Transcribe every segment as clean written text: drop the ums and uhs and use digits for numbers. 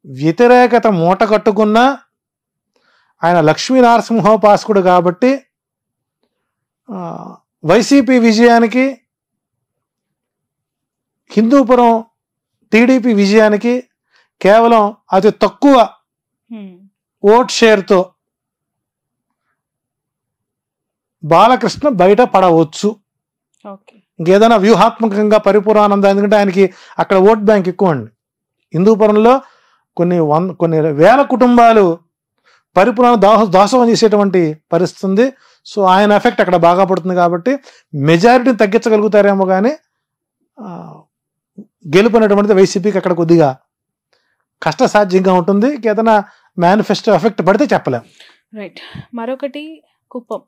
వ్యతిరేకత మూట కట్టుకున్న ఆయన లక్ష్మీనరసింహోపాసకుడు కాబట్టి వైసీపీ విజయానికి, హిందూపురం టీడీపీ విజయానికి కేవలం అతి తక్కువ ఓట్ షేర్తో బాలకృష్ణ బయట పడవచ్చు. ఇంకేదైనా వ్యూహాత్మకంగా పరిపూర్ణానంద, ఎందుకంటే ఆయనకి అక్కడ ఓట్ బ్యాంక్ ఎక్కువ అండి. హిందూపురంలో కొన్ని వేల కుటుంబాలు పరిపూర్ణ దాసోహం చేసేటువంటి పరిస్థితి ఉంది. సో ఆయన ఎఫెక్ట్ అక్కడ బాగా పడుతుంది కాబట్టి మెజారిటీని తగ్గించగలుగుతారేమో కానీ గెలుపునేటువంటిది వైసీపీకి అక్కడ కొద్దిగా కష్టసాధ్యంగా ఉంటుంది. ఏదైనా మేనిఫెస్టో ఎఫెక్ట్ పడితే చెప్పలేం. రైట్. మరొకటి కుప్పం.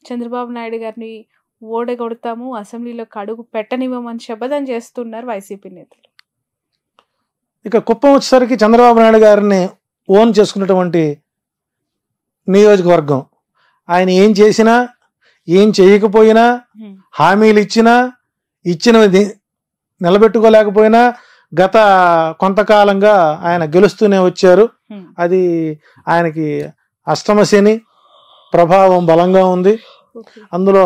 చంద్రబాబు నాయుడు గారిని ఓడగొడతాము, అసెంబ్లీలోకి అడుగు పెట్టనివ్వమని శపథం చేస్తున్నారు వైసీపీ నేతలు. ఇక కుప్పం వచ్చేసరికి చంద్రబాబు నాయుడు గారిని ఓన్ చేసుకున్నటువంటి నియోజకవర్గం. ఆయన ఏం చేసినా, ఏం చేయకపోయినా, హామీలు ఇచ్చినవి నిలబెట్టుకోలేకపోయినా గత కొంతకాలంగా ఆయన గెలుస్తూనే వచ్చారు. అది ఆయనకి అష్టమ శని ప్రభావం బలంగా ఉంది. అందులో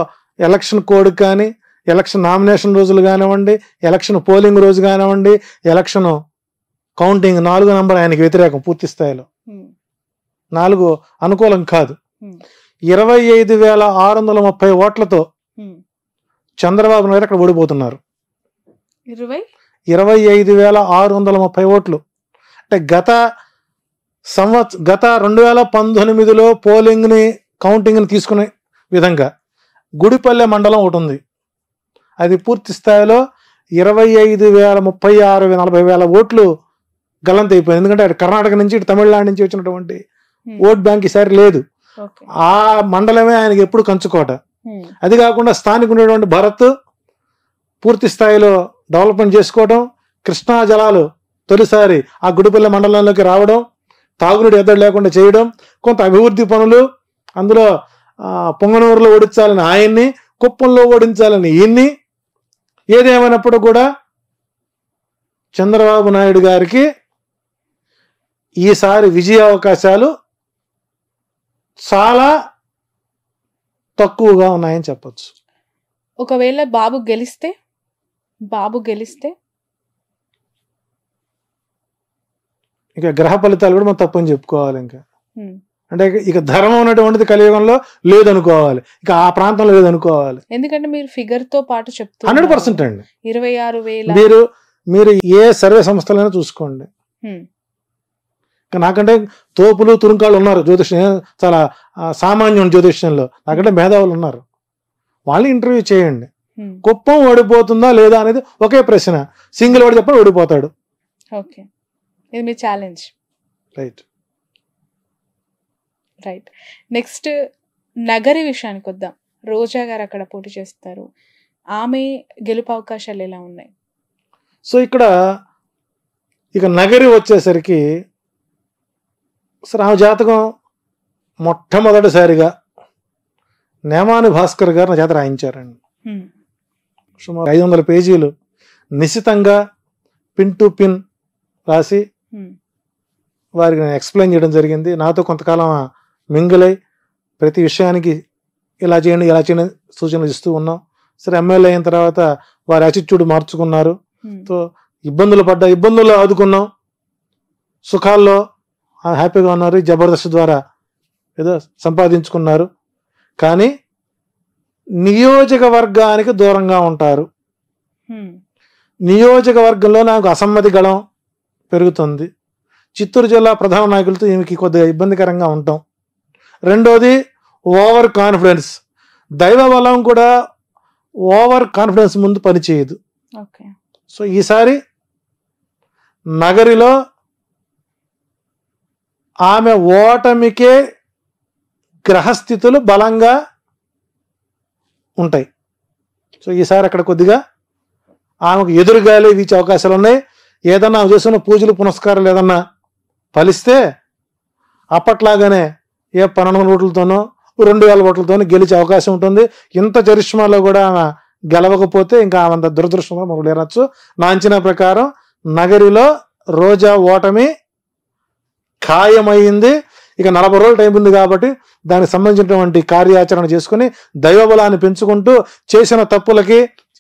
ఎలక్షన్ కోడ్ కానీ, ఎలక్షన్ నామినేషన్ రోజులు కానివ్వండి, ఎలక్షన్ పోలింగ్ రోజు కానివ్వండి, ఎలక్షన్ కౌంటింగ్ 4 నంబర్ ఆయనకి వ్యతిరేకం పూర్తి స్థాయిలో. 4 అనుకూలం కాదు. 25,630 ఓట్లతో చంద్రబాబు నాయుడు అక్కడ ఓడిపోతున్నారు. 25,630 ఓట్లు అంటే గత 2019లో పోలింగ్ని కౌంటింగ్ని తీసుకునే విధంగా గుడిపల్లె మండలం ఒకటి ఉంది. అది పూర్తి స్థాయిలో 25,000, 36,000, 40,000 ఓట్లు గల్లంత అయిపోయింది. ఎందుకంటే అటు కర్ణాటక నుంచి, ఇటు తమిళనాడు నుంచి వచ్చినటువంటి ఓట్ బ్యాంక్ ఈసారి లేదు. ఆ మండలమే ఆయనకి ఎప్పుడు కంచుకోట. అది కాకుండా స్థానిక ఉన్నటువంటి భరత్ పూర్తి స్థాయిలో డెవలప్మెంట్ చేసుకోవడం, కృష్ణా జలాలు తొలిసారి ఆ గుడిపల్లె మండలంలోకి రావడం, తాగునీటి ఎద్దడి లేకుండా చేయడం, కొంత అభివృద్ధి పనులు, అందులో పొంగనూరులో ఓడించాలని ఆయన్ని, కుప్పంలో ఓడించాలని ఈయన్ని. ఏదేమైనప్పుడు కూడా చంద్రబాబు నాయుడు గారికి ఈసారి విజయ అవకాశాలు చాలా తక్కువగా ఉన్నాయని చెప్పచ్చు. ఒకవేళ బాబు గెలిస్తే ఇక గ్రహ ఫలితాలు కూడా మనం తప్పని చెప్పుకోవాలి. ఇంకా అంటే ఇక ధర్మం ఉన్నటువంటిది కలియుగంలో లేదనుకోవాలి, ఇక ఆ ప్రాంతంలో లేదనుకోవాలి. ఎందుకంటే మీరు ఫిగర్ తో పాటు చెప్తారు 100% అండి. 26,000 మీరు ఏ సర్వే సంస్థలైనా చూసుకోండి. నాకంటే తోపులు తురుంకాళ్ళు ఉన్నారు జ్యోతిష్యం, చాలా సామాన్యం జ్యోతిష్యంలో. నాకంటే మేధావులు ఉన్నారు, వాళ్ళని ఇంటర్వ్యూ చేయండి. కుప్పం ఓడిపోతుందా లేదా అనేది ఒకే ప్రశ్న. సింగిల్ ఓడి చెప్పి ఓడిపోతాడు. ఓకే, ఇది మీ ఛాలెంజ్. రైట్. నెక్స్ట్ నగరి విషయానికి వద్దాం. రోజా గారు అక్కడ పోటీ చేస్తారు. ఆమె గెలుపు అవకాశాలు ఎలా ఉన్నాయి? సో ఇక్కడ ఇక నగరి వచ్చేసరికి ఆమె జాతకం మొట్టమొదటిసారిగా నేమాని భాస్కర్ గారు నా చేత రాయించారండి. సుమారు 500 పేజీలు నిశితంగా పిన్ టు పిన్ రాసి వారికి నేను ఎక్స్ప్లెయిన్ చేయడం జరిగింది. నాతో కొంతకాలం మింగులై ప్రతి విషయానికి ఇలా చేయండి ఇలా చేయండి సూచనలు ఇస్తూ ఉన్నాం. సరే, ఎమ్మెల్యే అయిన తర్వాత వారి యాటిట్యూడ్ మార్చుకున్నారు. సో ఇబ్బందుల్లో ఆదుకున్నాం, సుఖాల్లో హ్యాపీగా ఉన్నారు. జబర్దస్త్ ద్వారా ఏదో సంపాదించుకున్నారు. కానీ నియోజకవర్గానికి దూరంగా ఉంటారు. నియోజకవర్గంలో నాకు అసమ్మతి గళం పెరుగుతుంది. చిత్తూరు జిల్లా ప్రధాన నాయకులతో ఈమెకి కొద్దిగా ఇబ్బందికరంగా ఉంటాం. రెండోది ఓవర్ కాన్ఫిడెన్స్. దైవ బలం కూడా ఓవర్ కాన్ఫిడెన్స్ ముందు పనిచేయదు. సో ఈసారి నగరిలో ఆమె ఓటమికే గ్రహస్థితులు బలంగా ఉంటాయి. సో ఈసారి అక్కడ కొద్దిగా ఆమెకు ఎదురుగాలి వీచే అవకాశాలు ఉన్నాయి. ఏదన్నా చేసిన పూజలు పునస్కారాలు ఏదన్నా ఫలిస్తే అప్పట్లాగానే 1200 ఓట్లతోనో 2000 ఓట్లతోనో గెలిచే అవకాశం ఉంటుంది. ఇంత చరిష్మాలో కూడా ఆమె గెలవకపోతే ఇంకా ఆమె అంత దురదృష్టంగా మనకు లేనచ్చు. నా అంచనా ప్రకారం నగరిలో రోజా ఓటమి ఖాయమైంది. ఇక 40 రోజులు టైం ఉంది కాబట్టి దానికి సంబంధించినటువంటి కార్యాచరణ చేసుకుని దైవబలాన్ని పెంచుకుంటూ చేసిన తప్పులకి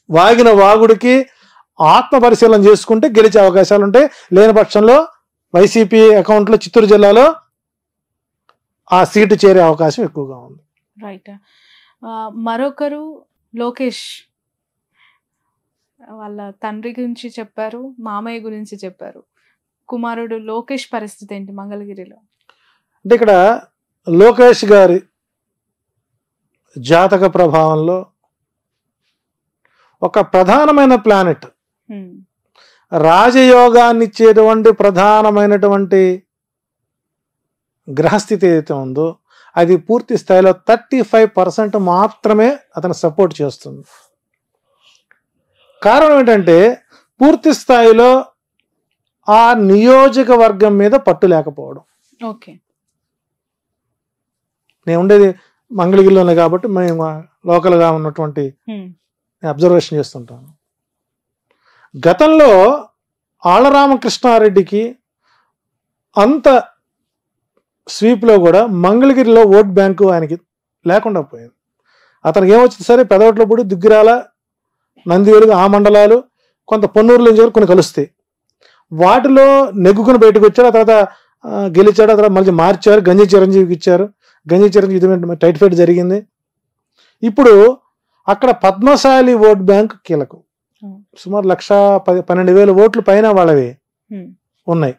వాగిన వాగుడికి ఆత్మ పరిశీలన చేసుకుంటే గెలిచే అవకాశాలు ఉంటాయి. లేని పక్షంలో వైసీపీ అకౌంట్లో చిత్తూరు జిల్లాలో ఆ సీటు చేరే అవకాశం ఎక్కువగా ఉంది. రైట్. మరొకరు లోకేష్ వాళ్ళ తండ్రి గురించి చెప్పారు, మామయ్య గురించి చెప్పారు. కుమారుడు లోకేష్ పరిస్థితి ఏంటి మంగళగిరిలో? అంటే ఇక్కడ లోకేష్ గారి జాతక ప్రభావంలో ఒక ప్రధానమైన ప్లానెట్, రాజయోగాన్ని ఇచ్చేటువంటి ప్రధానమైనటువంటి గ్రహస్థితి ఏదైతే ఉందో అది పూర్తి స్థాయిలో 35% మాత్రమే అతను సపోర్ట్ చేస్తుంది. కారణం ఏంటంటే పూర్తి స్థాయిలో ఆ నియోజకవర్గం మీద పట్టు లేకపోవడం. ఓకే, నేను ఉండేది మంగళగిరిలోనే కాబట్టి మేము లోకల్గా ఉన్నటువంటి అబ్జర్వేషన్ చేస్తుంటాను. గతంలో ఆళ్లరామకృష్ణారెడ్డికి అంత స్వీప్లో కూడా మంగళగిరిలో ఓట్ బ్యాంకు ఆయనకి లేకుండా పోయింది. అతనికి ఏమొచ్చింది సరే పెదవట్లపూడి, దుగ్గిరాల, నందివేలుగు ఆ మండలాలు, కొంత పొన్నూరులో నుంచి కొన్ని కలుస్తాయి. వాటిలో నెగ్గుకుని బయటకు వచ్చాడు. ఆ తర్వాత గెలిచాడు. ఆ తర్వాత మళ్ళీ మార్చారు, గంజి చిరంజీవికి ఇచ్చారు. గంజి చిరంజీవి టైట్ ఫైట్ జరిగింది. ఇప్పుడు అక్కడ పద్మశాలి ఓట్ బ్యాంక్ కీలకం. సుమారు 1,12,000 ఓట్లు పైన వాళ్ళవి ఉన్నాయి.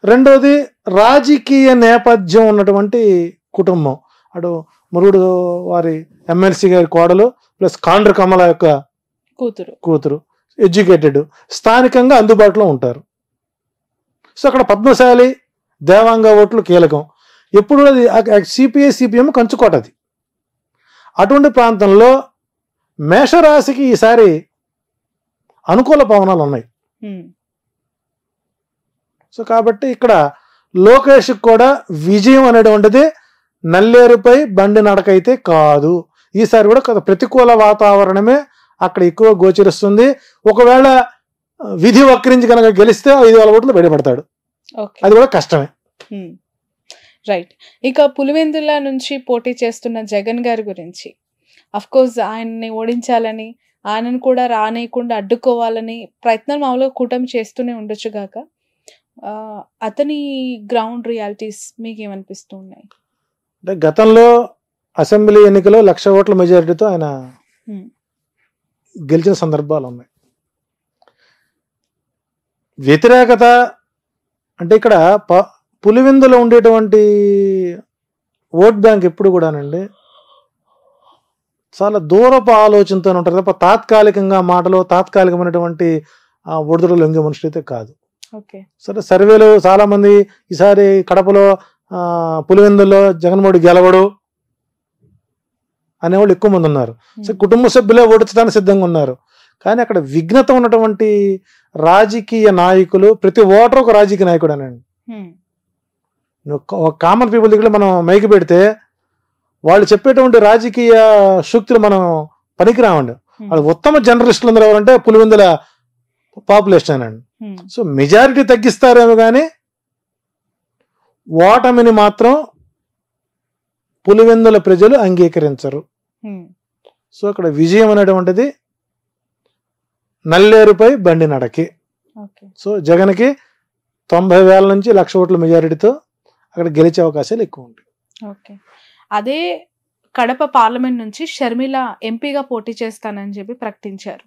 రెండోది రాజకీయ నేపథ్యం ఉన్నటువంటి కుటుంబం. అటు మురుగుడు వారి ఎమ్మెల్సీ గారి కోడలు ప్లస్ కాండ్ర కమల యొక్క కూతురు, ఎడ్యుకేటెడ్, స్థానికంగా అందుబాటులో ఉంటారు. సో అక్కడ పద్మశాలి దేవాంగ ఓట్లు కీలకం. ఎప్పుడు సిపిఐ సిపిఎం కంచుకోటది. అటువంటి ప్రాంతంలో మేషరాశికి ఈసారి అనుకూల పవనాలు ఉన్నాయి. సో కాబట్టి ఇక్కడ లోకేష్ కూడా విజయం అనేటువంటిది నల్లేరుపై బండి నడకైతే కాదు. ఈసారి కూడా కొంత ప్రతికూల వాతావరణమే అక్కడ ఎక్కువ గోచరిస్తుంది. ఒకవేళ విధి వక్రించి కనుక గెలిస్తే 5,000 ఓట్లు బయటపడతాడు. అది కూడా కష్టమే. రైట్. ఇక పులివెందుల నుంచి పోటీ చేస్తున్న జగన్ గారి గురించి, అఫ్ కోర్స్ ఆయన్ని ఓడించాలని, ఆయనను కూడా రానేయకుండా అడ్డుకోవాలని ప్రయత్నం మామూలుగా కూటమి చేస్తూనే ఉండొచ్చు గాక, అతని గ్రౌండ్ రియాలిటీస్ మీకు ఏమనిపిస్తూ ఉన్నాయి? అంటే గతంలో అసెంబ్లీ ఎన్నికలో 1,00,000 ఓట్ల మెజారిటీతో ఆయన గెలిచిన సందర్భాలు ఉన్నాయి. వ్యతిరేకత అంటే ఇక్కడ పులివెందులో ఉండేటువంటి ఓట్ బ్యాంక్ ఎప్పుడు కూడానండి చాలా దూరపు ఆలోచనతో ఉంటారు తప్ప తాత్కాలికంగా మాటలో తాత్కాలికమైనటువంటి ఒడిదుడు లొంగే మనుషులు అయితే కాదు. సరే సర్వేలు చాలా మంది ఈసారి కడపలో పులివెందుల్లో జగన్మోహన్ గెలవడు అనేవాళ్ళు ఎక్కువ మంది ఉన్నారు. సో కుటుంబ సభ్యులే ఓడించడానికి సిద్ధంగా ఉన్నారు. కానీ అక్కడ విఘ్నత ఉన్నటువంటి రాజకీయ నాయకులు, ప్రతి ఓటర్ ఒక రాజకీయ నాయకుడు అనండి. కామన్ పీపుల్ దగ్గర మనం మైకి పెడితే వాళ్ళు చెప్పేటువంటి రాజకీయ శక్తులు మనం పనికిరామండి. వాళ్ళు ఉత్తమ జర్నలిస్టులు అందరూ ఎవరంటే పులివెందుల పాపులేషన్ అండి. సో మెజారిటీ తగ్గిస్తారేమో కానీ ఓటమిని మాత్రం పులివెందుల ప్రజలు అంగీకరించరు. సో అక్కడ విజయం అనేటువంటిది నల్లేరుపై బండి నడకి. సో జగన్కి 90,000 నుంచి 1,00,000 ఓట్ల మెజారిటీతో అక్కడ గెలిచే అవకాశాలు ఎక్కువ ఉంటాయి. ఓకే. అదే కడప పార్లమెంట్ నుంచి షర్మిల ఎంపీగా పోటీ చేస్తానని చెప్పి ప్రకటించారు.